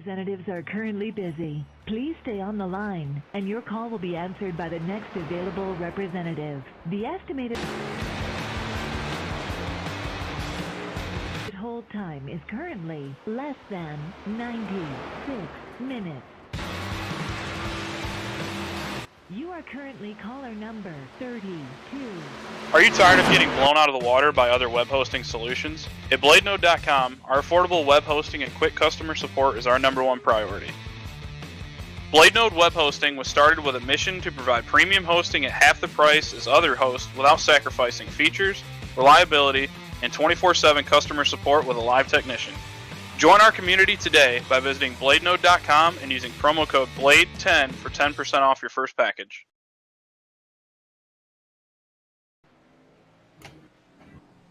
representatives are currently busy. Please stay on the line, and your call will be answered by the next available representative. The estimated hold time is currently less than 96 minutes. You are currently caller number 32. Are you tired of getting blown out of the water by other web hosting solutions? At BladeNode.com, our affordable web hosting and quick customer support is our #1 priority. BladeNode Web Hosting was started with a mission to provide premium hosting at half the price as other hosts without sacrificing features, reliability, and 24/7 customer support with a live technician. Join our community today by visiting BladeNode.com and using promo code BLADE10 for 10% off your first package.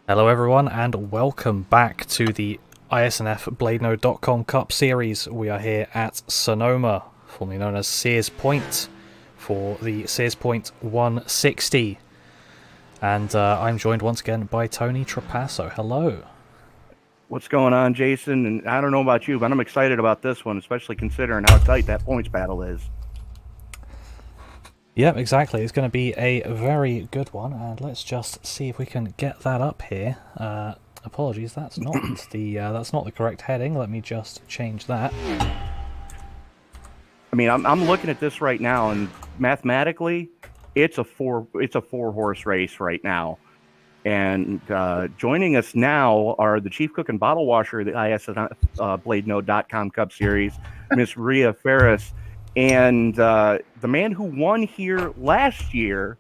Hello everyone and welcome back to the iSNF BladeNode Cup Series. We are here at Sonoma, formerly known as Sears Point, for the Sears Point 160. And I'm joined once again by Tony Trapasso. Hello. What's going on, Jason? And I don't know about you, but I'm excited about this one, especially considering how tight that points battle is. Yep, exactly. It's going to be a very good one, and let's just see if we can get that up here. Apologies, that's not the correct heading. Let me just change that. I mean, I'm looking at this right now, and mathematically, it's a four horse race right now. And joining us now are the chief cook and bottle washer of the iSNF BladeNode.com Cup Series, Miss Rhea Ferris, and the man who won here last year,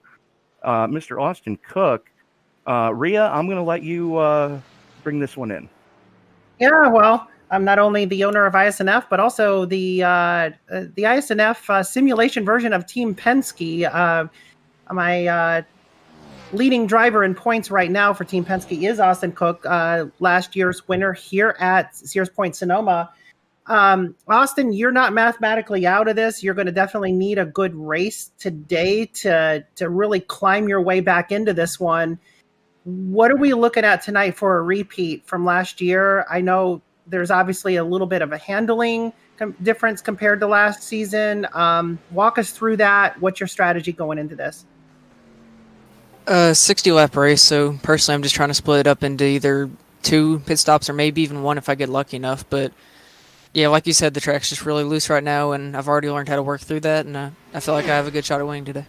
Mr. Austin Cook. Rhea, I'm going to let you bring this one in. Yeah, well, I'm not only the owner of iSNF, but also the iSNF simulation version of Team Penske. My leading driver in points right now for Team Penske is Austin Cook, last year's winner here at Sears Point Sonoma. Austin, you're not mathematically out of this. You're going to definitely need a good race today to really climb your way back into this one. What are we looking at tonight for a repeat from last year? I know there's obviously a little bit of a handling difference compared to last season. Walk us through that. What's your strategy going into this? 60-lap race, so personally I'm just trying to split it up into either 2 pit stops or maybe even 1 if I get lucky enough. But yeah, like you said, the track's just really loose right now, and I've already learned how to work through that, and I feel like I have a good shot at winning today.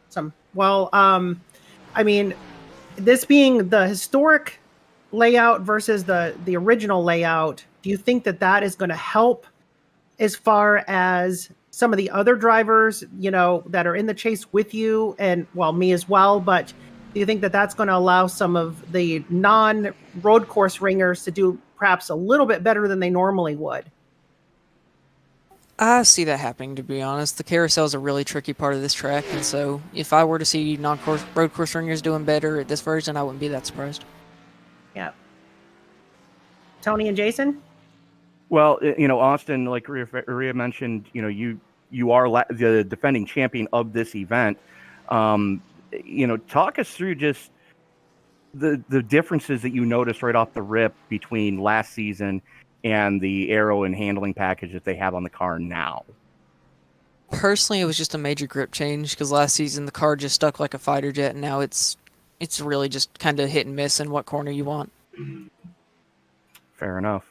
Awesome. Well, I mean, this being the historic layout versus the original layout, do you think that is going to help as far as some of the other drivers, that are in the chase with you, and well, me as well, but do you think that that's going to allow some of the non-road course ringers to do perhaps a little bit better than they normally would? I see that happening, to be honest. The carousel is a really tricky part of this track, and so if I were to see road course ringers doing better at this version, I wouldn't be that surprised. Yeah. Tony and Jason? Well, Austin, like Rhea mentioned, you are the defending champion of this event. Talk us through just the differences that you noticed right off the rip between last season and the aero and handling package that they have on the car now. Personally, it was just a major grip change, because last season the car just stuck like a fighter jet, and now it's really just kind of hit and miss in what corner you want. Fair enough.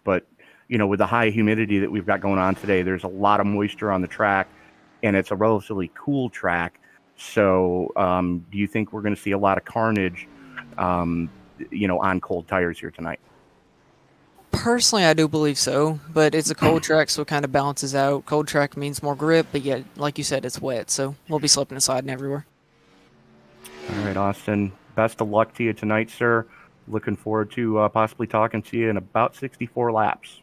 But with the high humidity that we've got going on today, there's a lot of moisture on the track, and it's a relatively cool track. So do you think we're going to see a lot of carnage, on cold tires here tonight? Personally, I do believe so, but it's a cold track, so it kind of balances out. Cold track means more grip, but yet, like you said, it's wet, so we'll be slipping and sliding everywhere. All right, Austin, best of luck to you tonight, sir. Looking forward to possibly talking to you in about 64 laps.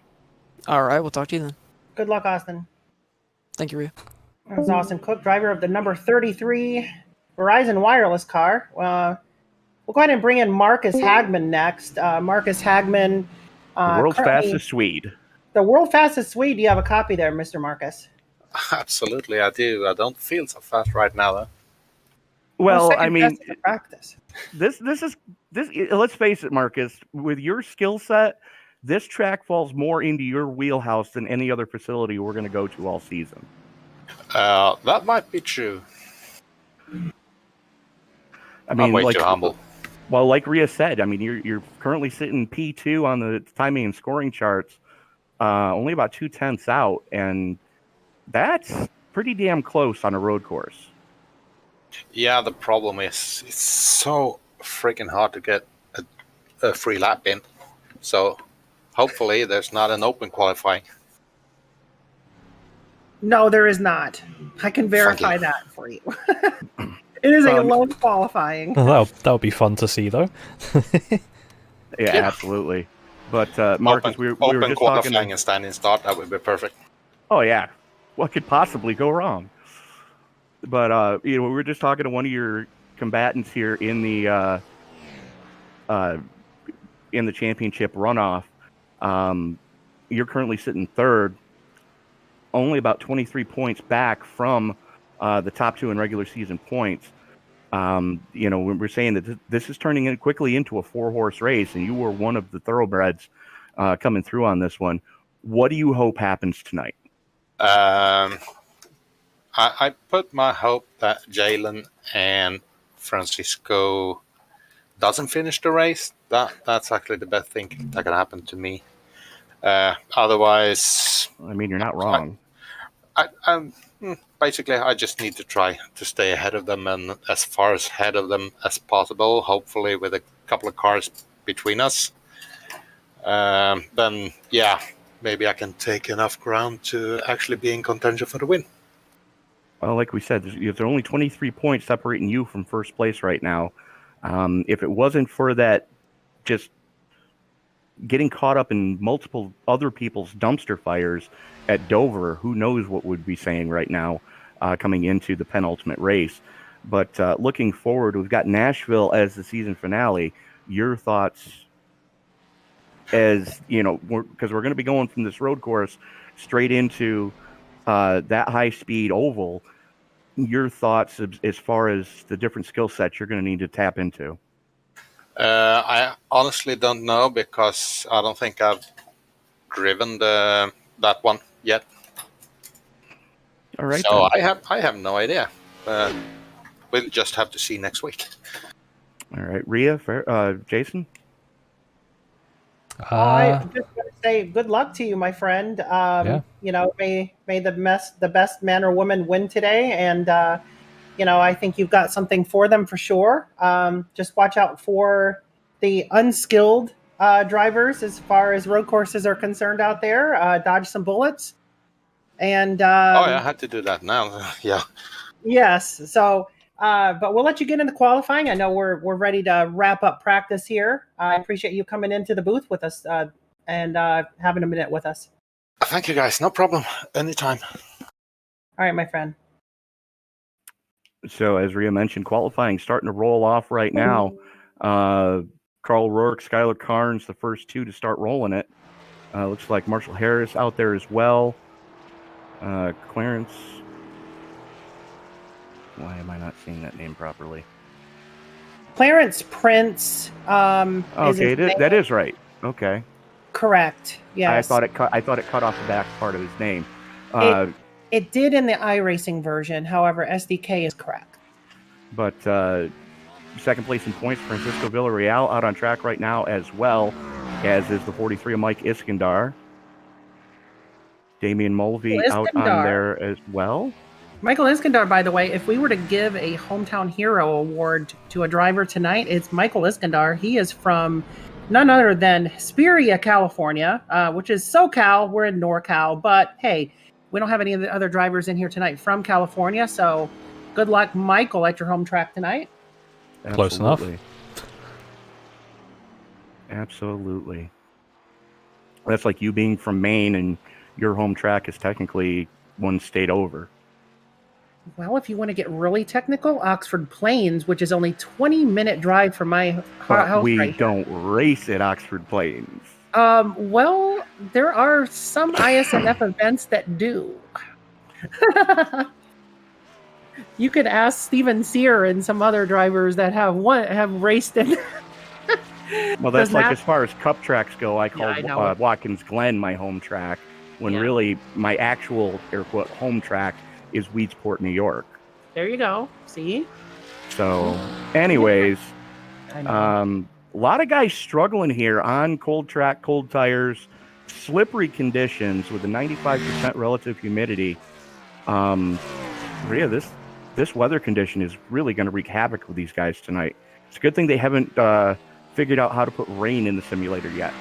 All right, we'll talk to you then. Good luck, Austin. Thank you, Rhea. That's Austin Cook, driver of the number 33 Verizon wireless car. We'll go ahead and bring in Marcus Hagman next. Marcus Hagman, the world's fastest Swede. The world's fastest Swede. Do you have a copy there, Mr. Marcus? Absolutely, I do. I don't feel so fast right now, though. Well, I mean, practice. This. Let's face it, Marcus. With your skill set, this track falls more into your wheelhouse than any other facility we're going to go to all season. That might be true. I mean, I'm way too humble. Well, like Rhea said, I mean, you're currently sitting P2 on the timing and scoring charts, only about 0.2 out, and that's pretty damn close on a road course. Yeah, the problem is it's so freaking hard to get a free lap in. So hopefully there's not an open qualifying. No, there is not. I can verify that for you. It is a low qualifying. That would be fun to see, though. Yeah, absolutely. But Marcus, we were just qualifying talking. And standing start, that would be perfect. Oh yeah, what could possibly go wrong? But we were just talking to one of your combatants here in the championship runoff. You're currently sitting third, only about 23 points back from the top two in regular season points. We're saying that this is turning quickly into a 4-horse race, and you were one of the thoroughbreds coming through on this one. What do you hope happens tonight? I put my hope that Jalen and Francisco doesn't finish the race. That's actually the best thing that can happen to me. Otherwise, I mean, you're not wrong. Basically, I just need to try to stay ahead of them and as far ahead of them as possible, hopefully with a couple of cars between us. Then, yeah, maybe I can take enough ground to actually be in contention for the win. Well, like we said, there's only 23 points separating you from first place right now. If it wasn't for that just getting caught up in multiple other people's dumpster fires at Dover, who knows what we'd be saying right now coming into the penultimate race. But looking forward, we've got Nashville as the season finale. Your thoughts as, because we're going to be going from this road course straight into that high-speed oval. Your thoughts as far as the different skill sets you're going to need to tap into? I honestly don't know because I don't think I've driven that one yet. All right. So then. I have no idea. We'll just have to see next week. All right, Rhea, Jason. I just want to say good luck to you, my friend. May the best man or woman win today, and I think you've got something for them for sure. Just watch out for the unskilled drivers as far as road courses are concerned out there. Dodge some bullets. And I had to do that now. Yeah. Yes. So, but we'll let you get into qualifying. I know we're ready to wrap up practice here. I appreciate you coming into the booth with us and having a minute with us. Thank you, guys. No problem. Anytime. All right, my friend. So, as Rhea mentioned, qualifying starting to roll off right now. Carl Rourke, Skylar Carnes, the first two to start rolling it. Looks like Marshall Harris out there as well. Clarence. Why am I not seeing that name properly? Clarence Prince. Okay, that is right. Okay. Correct. Yes. I thought it cut off the back part of his name. It did in the iRacing version. However, SDK is correct. But second place in points, Francisco Villarreal out on track right now, as well as is the 43 of Mike Iskandar. Damian Mulvey out on there as well. Michael Iskandar, by the way, if we were to give a Hometown Hero award to a driver tonight, it's Michael Iskandar. He is from none other than Hesperia, California, which is SoCal. We're in NorCal, but hey, we don't have any of the other drivers in here tonight from California, so good luck, Michael, at your home track tonight. Close enough. Absolutely. That's like you being from Maine and your home track is technically one state over. Well, if you want to get really technical, Oxford Plains, which is only 20-minute drive from my house. We don't race at Oxford Plains. Well, there are some ISNF events that do. You could ask Steven Sear and some other drivers that have raced in. Well, that's like as far as cup tracks go, I call know. Watkins Glen my home track, when really my actual air quote home track is Weedsport, New York. There you go. See? So, anyways, I know. a lot of guys struggling here on cold track, cold tires, slippery conditions with a 95% relative humidity. Maria, this weather condition is really going to wreak havoc with these guys tonight. It's a good thing they haven't figured out how to put rain in the simulator yet.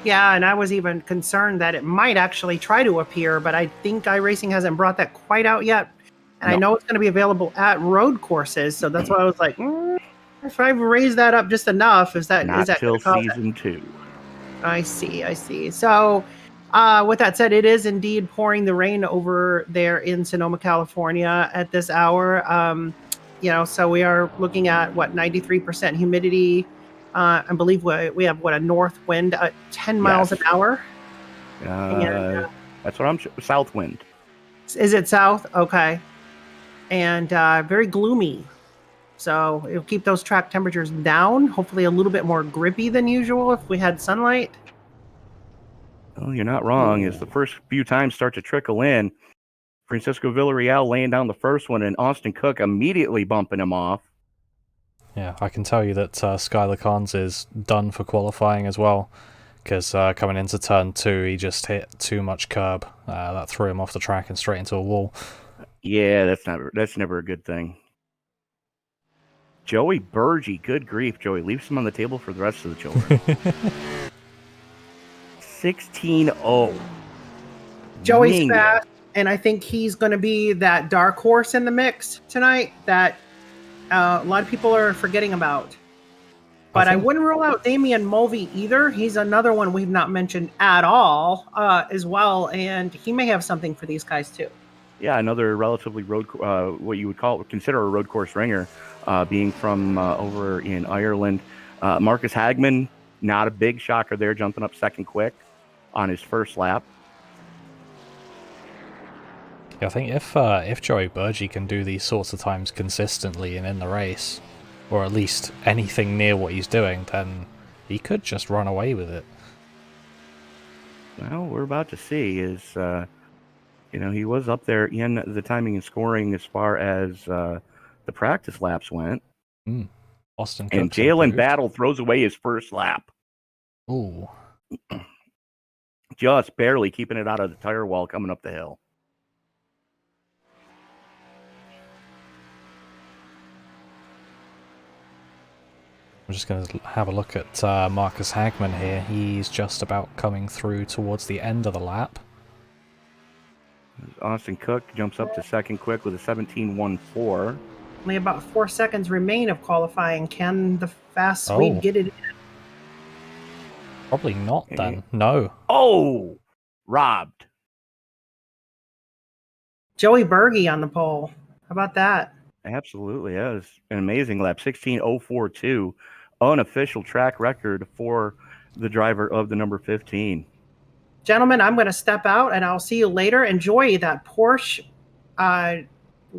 Yeah, and I was even concerned that it might actually try to appear, but I think iRacing hasn't brought that quite out yet. And I know it's going to be available at road courses, so that's why I was like, if I raise that up just enough, is that till season 2? I see. So, with that said, it is indeed pouring the rain over there in Sonoma, California at this hour. So we are looking at 93% humidity. I believe we have a north wind at 10 miles an hour. That's what south wind. Is it south? Okay. And very gloomy. So it'll keep those track temperatures down, hopefully a little bit more grippy than usual if we had sunlight. Well, you're not wrong. As the first few times start to trickle in, Francisco Villarreal laying down the first one and Austin Cook immediately bumping him off. Yeah, I can tell you that Skylar Carnes is done for qualifying as well, because coming into turn 2, he just hit too much curb. That threw him off the track and straight into a wall. Yeah, that's never a good thing. Joey Burgee, good grief, Joey. Leave some on the table for the rest of the children. 16-0. Joey's fast, and I think he's going to be that dark horse in the mix tonight that a lot of people are forgetting about. But I wouldn't rule out Damian Mulvey either. He's another one we've not mentioned at all as well, and he may have something for these guys too. Yeah, another relatively what you would consider a road course ringer, being from over in Ireland. Marcus Hagman, not a big shocker there, jumping up second quick on his first lap. Yeah, I think if Joey Burgee can do these sorts of times consistently and in the race, or at least anything near what he's doing, then he could just run away with it. Well, we're about to see. He was up there in the timing and scoring as far as the practice laps went. Austin and Jalen Battle throws away his first lap. Ooh. Just barely keeping it out of the tire wall coming up the hill. I'm just going to have a look at Marcus Hagman here. He's just about coming through towards the end of the lap. Austin Cook jumps up to second quick with a 17.14. Only about 4 seconds remain of qualifying. Can the fast Swede get it in? Probably not then. No. Oh! Robbed. Joey Burgee on the pole. How about that? Absolutely. That was an amazing lap. 16.042. Unofficial track record for the driver of the number 15. Gentlemen, I'm going to step out and I'll see you later. Enjoy that Porsche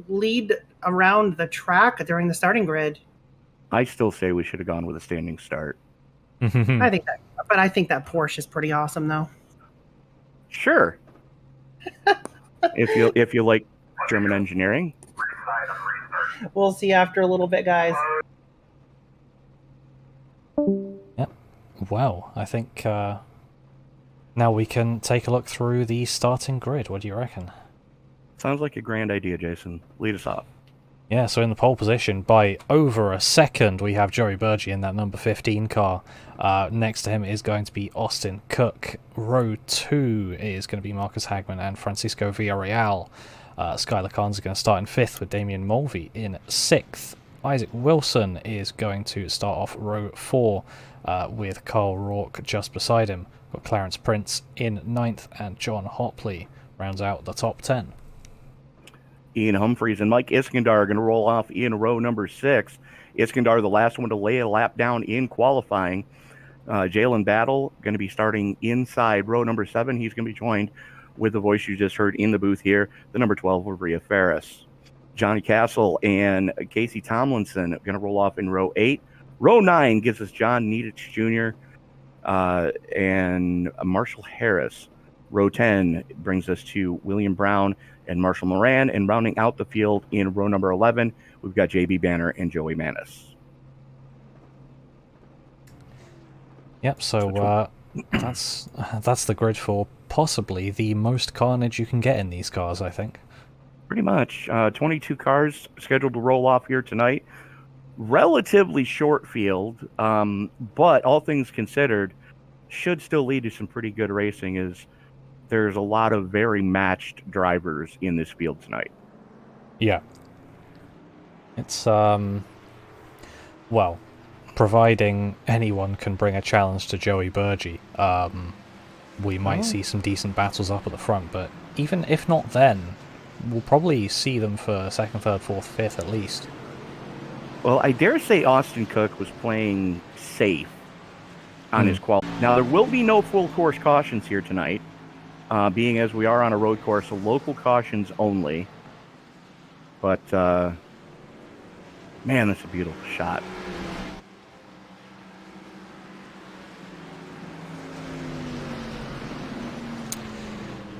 lead around the track during the starting grid. I still say we should have gone with a standing start. I think that Porsche is pretty awesome, though. Sure. if you like German engineering. We'll see you after a little bit, guys. Yep. Well, I think now we can take a look through the starting grid. What do you reckon? Sounds like a grand idea, Jason. Lead us off. Yeah, so in the pole position, by over a second, we have Joey Burgee in that number 15 car. Next to him is going to be Austin Cook. Row 2 is going to be Marcus Hagman and Francisco Villarreal. Skylar Carnes is going to start in 5th with Damian Mulvey in 6th. Isaac Wilson is going to start off row 4 with Carl Rourke just beside him. Got Clarence Prince in 9th and John Hopley rounds out the top 10. Ian Humphreys and Mike Iskandar are going to roll off in row number 6. Iskandar, the last one to lay a lap down in qualifying. Jalen Battle going to be starting inside row number 7. He's going to be joined with the voice you just heard in the booth here, the number 12, Maria Ferris. Johnny Castle and Casey Tomlinson are going to roll off in row 8. Row 9 gives us John Needich Jr. And Marshall Harris. Row 10 brings us to William Brown and Marshall Moran. And rounding out the field in row number 11, we've got JB Banner and Joey Manis. Yep, so that's the grid for possibly the most carnage you can get in these cars, I think. Pretty much. 22 cars scheduled to roll off here tonight. Relatively short field, but all things considered, should still lead to some pretty good racing, as there's a lot of very matched drivers in this field tonight. Yeah. It's, well, providing anyone can bring a challenge to Joey Burgee, we might see some decent battles up at the front, but even if not then, we'll probably see them for second, third, fourth, fifth at least. Well, I dare say Austin Cook was playing safe on his qual. Now, there will be no full course cautions here tonight, being as we are on a road course, so local cautions only. But, man, that's a beautiful shot.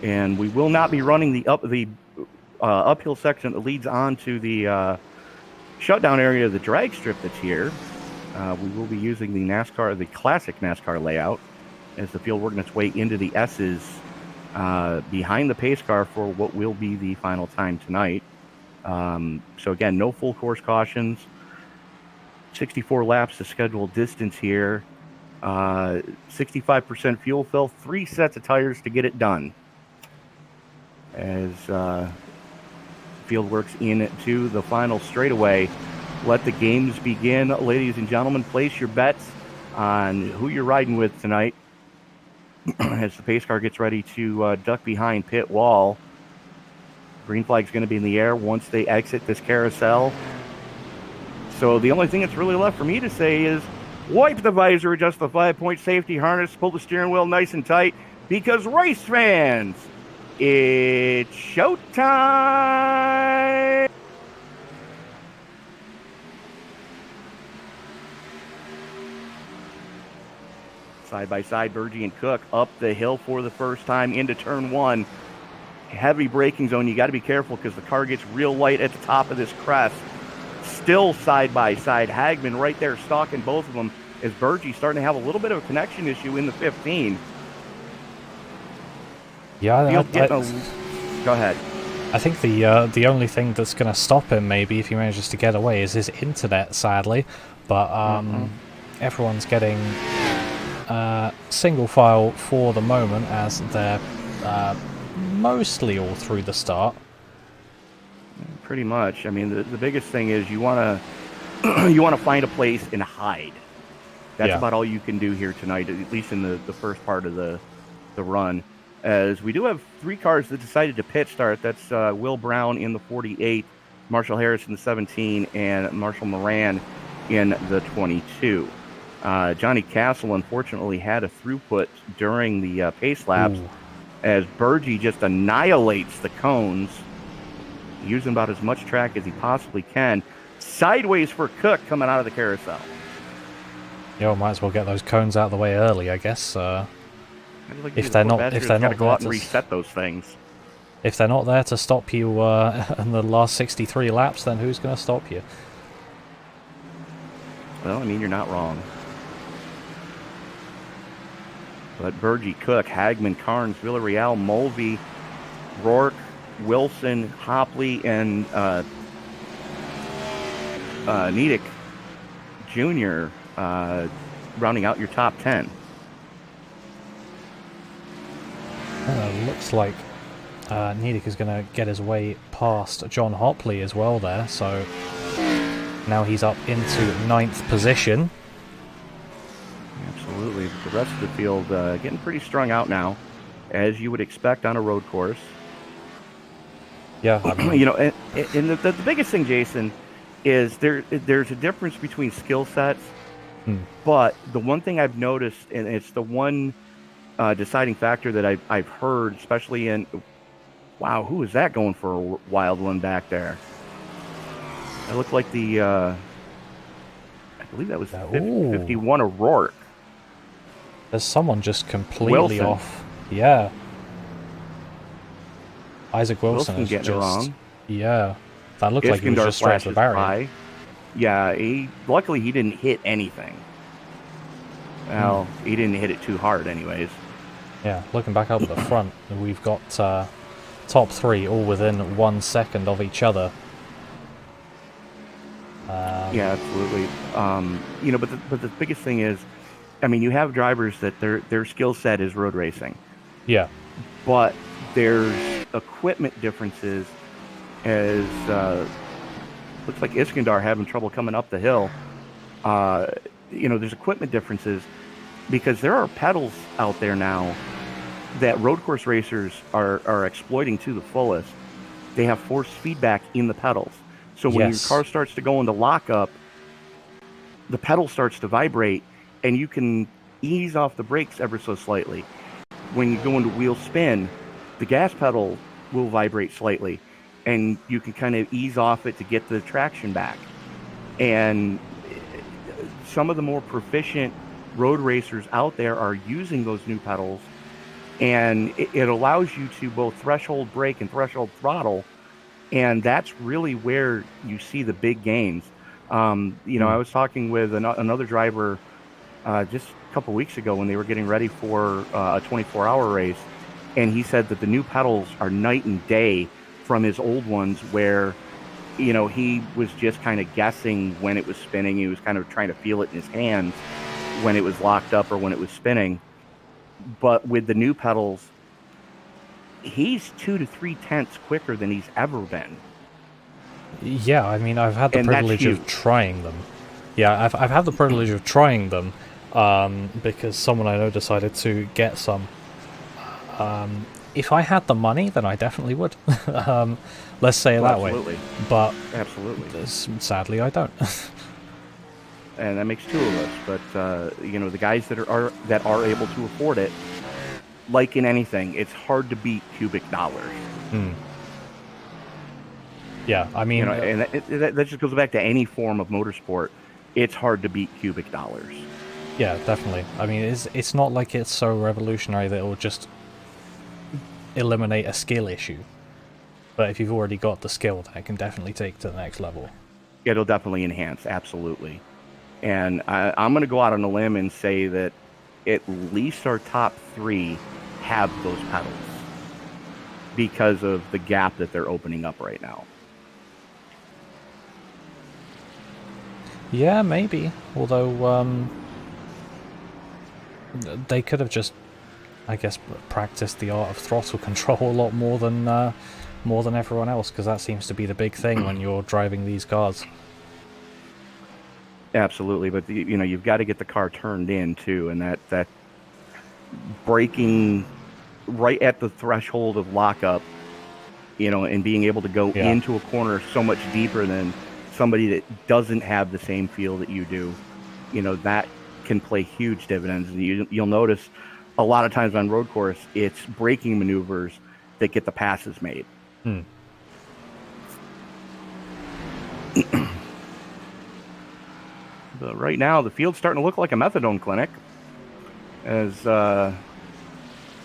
And we will not be running the uphill section that leads on to the shutdown area of the drag strip that's here. We will be using the classic NASCAR layout as the field working its way into the S's behind the pace car for what will be the final time tonight. So again, no full course cautions. 64 laps to scheduled distance here. 65% fuel fill, 3 sets of tires to get it done. As field works into the final straightaway. Let the games begin, ladies and gentlemen. Place your bets on who you're riding with tonight as the pace car gets ready to duck behind pit wall. Green flag's going to be in the air once they exit this carousel. So the only thing that's really left for me to say is wipe the visor, adjust the 5-point safety harness, pull the steering wheel nice and tight, because race fans, it's showtime! Side by side, Burgee and Cook up the hill for the first time into turn 1. Heavy braking zone. You got to be careful because the car gets real light at the top of this crest. Still side by side. Hagman right there stalking both of them as Burgee starting to have a little bit of a connection issue in the 15. Yeah, go ahead. I think the only thing that's going to stop him, maybe, if he manages to get away, is his internet, sadly. But everyone's getting single file for the moment, as they're mostly all through the start. Pretty much. I mean, the biggest thing is you want to find a place and hide. That's about all you can do here tonight, at least in the first part of the run. As we do have 3 cars that decided to pit start. That's Will Brown in the 48, Marshall Harris in the 17, and Marshall Moran in the 22. Johnny Castle, unfortunately, had a throughput during the pace laps as Burgee just annihilates the cones, using about as much track as he possibly can. Sideways for Cook coming out of the carousel. Might as well get those cones out of the way early, I guess. If they're not go out and reset those things. If they're not there to stop you in the last 63 laps, then who's going to stop you? Well, I mean, you're not wrong. But Burgee, Cook, Hagman, Carnes, Villarreal, Mulvey, Rourke, Wilson, Hopley, and Needich Jr. Rounding out your top 10. Looks like Needich is going to get his way past John Hopley as well there, so now he's up into 9th position. Absolutely. The rest of the field getting pretty strung out now, as you would expect on a road course. Yeah. And the biggest thing, Jason, is there's a difference between skill sets, but the one thing I've noticed, and it's the one deciding factor that I've heard, especially in, wow, who is that going for a wild one back there? It looked like the, I believe that was Ooh. 51 O'Rourke. There's someone just completely Wilson. off. Yeah. Isaac Wilson Wilson is getting just... it wrong. Yeah. That looked like he was Iskandar just straight to the flashes barrier. by. Yeah, luckily he didn't hit anything. Well, he didn't hit it too hard anyways. Yeah, looking back up at the front, we've got top three all within 1 second of each other. Yeah, absolutely. But the biggest thing is, I mean, you have drivers that their skill set is road racing, Yeah. but there's equipment differences. As looks like Iskandar having trouble coming up the hill. There's equipment differences because there are pedals out there now that road course racers are exploiting to the fullest. They have force feedback in the pedals. So when your car starts to go into lockup, the pedal starts to vibrate, and you can ease off the brakes ever so slightly. When you go into wheel spin, the gas pedal will vibrate slightly, and you can kind of ease off it to get the traction back. And some of the more proficient road racers out there are using those new pedals, and it allows you to both threshold brake and threshold throttle, and that's really where you see the big gains. I was talking with another driver just a couple weeks ago when they were getting ready for a 24-hour race, and he said that the new pedals are night and day from his old ones, where he was just kind of guessing when it was spinning. He was kind of trying to feel it in his hands when it was locked up or when it was spinning. But with the new pedals, he's 2 to 3 tenths quicker than he's ever been. Yeah, I mean, I've had the privilege of trying them. Yeah, I've had the privilege of trying them because someone I know decided to get some. If I had the money, then I definitely would. Let's say it that way. But absolutely, sadly, I don't. And that makes two of us. But the guys that are able to afford it, like in anything, it's hard to beat cubic dollars. Yeah, I mean, and that just goes back to any form of motorsport. It's hard to beat cubic dollars. Yeah, definitely. I mean, it's not like it's so revolutionary that it will just eliminate a skill issue. But if you've already got the skill, then it can definitely take to the next level. It'll definitely enhance, absolutely. And I'm going to go out on a limb and say that at least our top three have those pedals because of the gap that they're opening up right now. Yeah, maybe. Although they could have just, I guess, practiced the art of throttle control a lot more than everyone else, because that seems to be the big thing when you're driving these cars. Absolutely, but you've got to get the car turned in too, and that braking right at the threshold of lockup, and being able to go into a corner so much deeper than somebody that doesn't have the same feel that you do, that can play huge dividends. And you'll notice a lot of times on road course, it's braking maneuvers that get the passes made. But right now, the field's starting to look like a methadone clinic, as the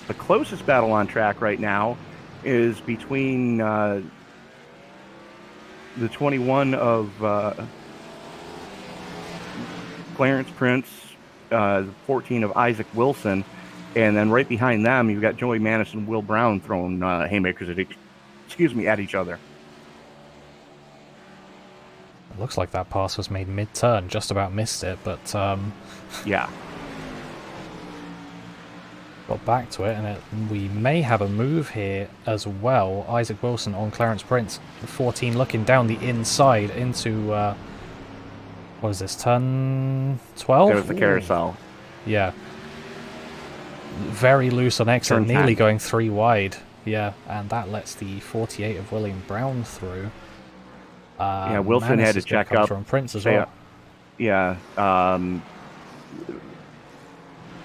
closest battle on track right now is between the 21 of Clarence Prince, the 14 of Isaac Wilson, and then right behind them, you've got Joey Manis and Will Brown throwing haymakers at each other. It looks like that pass was made mid-turn, just about missed it, but yeah. Got back to it, and we may have a move here as well. Isaac Wilson on Clarence Prince, 14 looking down the inside into, what is this, turn 12? There's the carousel. Yeah. Very loose on exit, Turn nearly 10. going 3 wide. Yeah, and that lets the 48 of William Brown through. Wilson had to check up. On Prince as well. Yeah.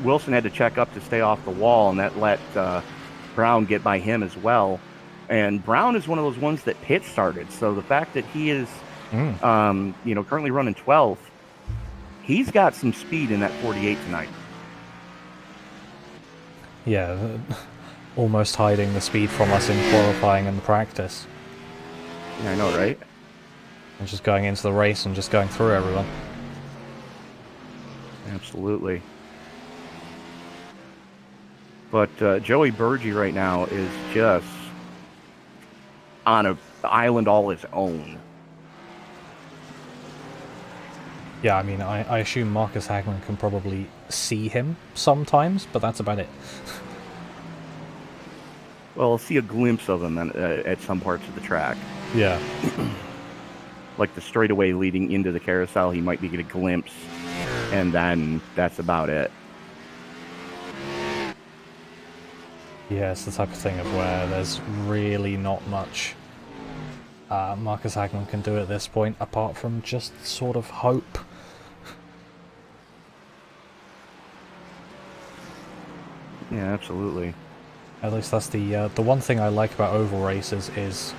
Wilson had to check up to stay off the wall, and that let Brown get by him as well. And Brown is one of those ones that pit started, so the fact that he is Currently running 12th. He's got some speed in that 48 tonight. Yeah, almost hiding the speed from us in qualifying and practice. Yeah, I know, right? And just going into the race and just going through everyone. Absolutely. But Joey Burgee right now is just on an island all his own. Yeah, I mean, I assume Marcus Hagman can probably see him sometimes, but that's about it. Well, I'll see a glimpse of him at some parts of the track. Yeah. Like the straightaway leading into the carousel, he might be getting a glimpse, and then that's about it. Yeah, it's the type of thing of where there's really not much Marcus Hagman can do at this point, apart from just sort of hope. Yeah, absolutely. At least that's the one thing I like about oval races is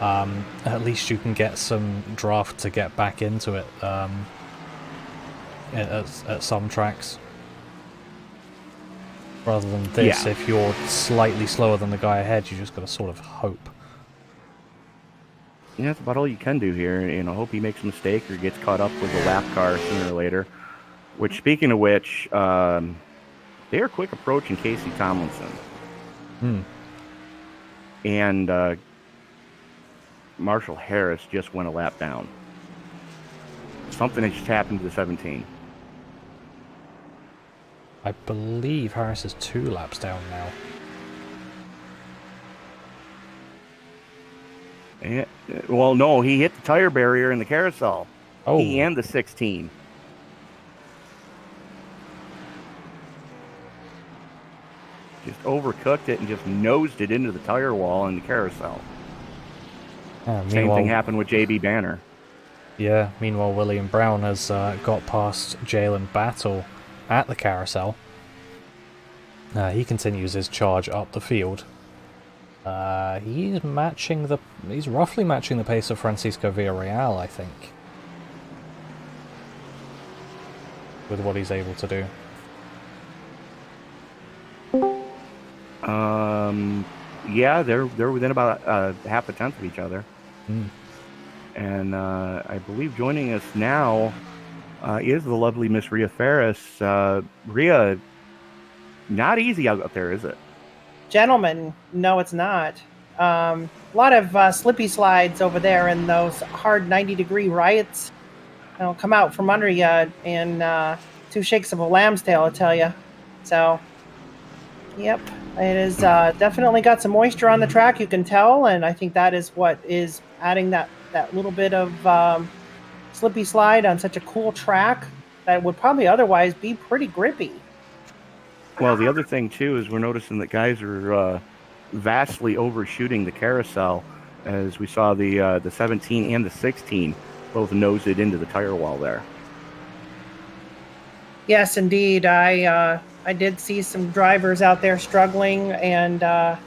at least you can get some draft to get back into it at some tracks. Rather than this, Yeah. if you're slightly slower than the guy ahead, you just got to sort of hope. Yeah, that's about all you can do here. Hope he makes a mistake or gets caught up with a lap car sooner or later. Which, speaking of which, they are quick approaching Casey Tomlinson. And Marshall Harris just went a lap down. Something has just happened to the 17. I believe Harris is 2 laps down now. Yeah, well, no, he hit the tire barrier in the carousel. Oh. He and the 16. Just overcooked it and just nosed it into the tire wall in the carousel. Same thing happened with JB Banner. Yeah, meanwhile William Brown has got past Jalen Battle at the carousel. He continues his charge up the field. He's roughly matching the pace of Francisco Villarreal, I think, with what he's able to do. Yeah, they're within about half a tenth of each other. And I believe joining us now is the lovely Miss Rhea Ferris. Rhea, not easy out there, is it? Gentlemen, no, it's not. A lot of slippy slides over there in those hard 90-degree rights. They'll come out from under you in 2 shakes of a lamb's tail, I tell you. So, yep, it is definitely got some moisture on the track, you can tell, and I think that is what is adding that little bit of slippy slide on such a cool track that would probably otherwise be pretty grippy. Well, the other thing, too, is we're noticing that guys are vastly overshooting the carousel, as we saw the 17 and the 16 both nose it into the tire wall there. Yes, indeed. I did see some drivers out there struggling, and the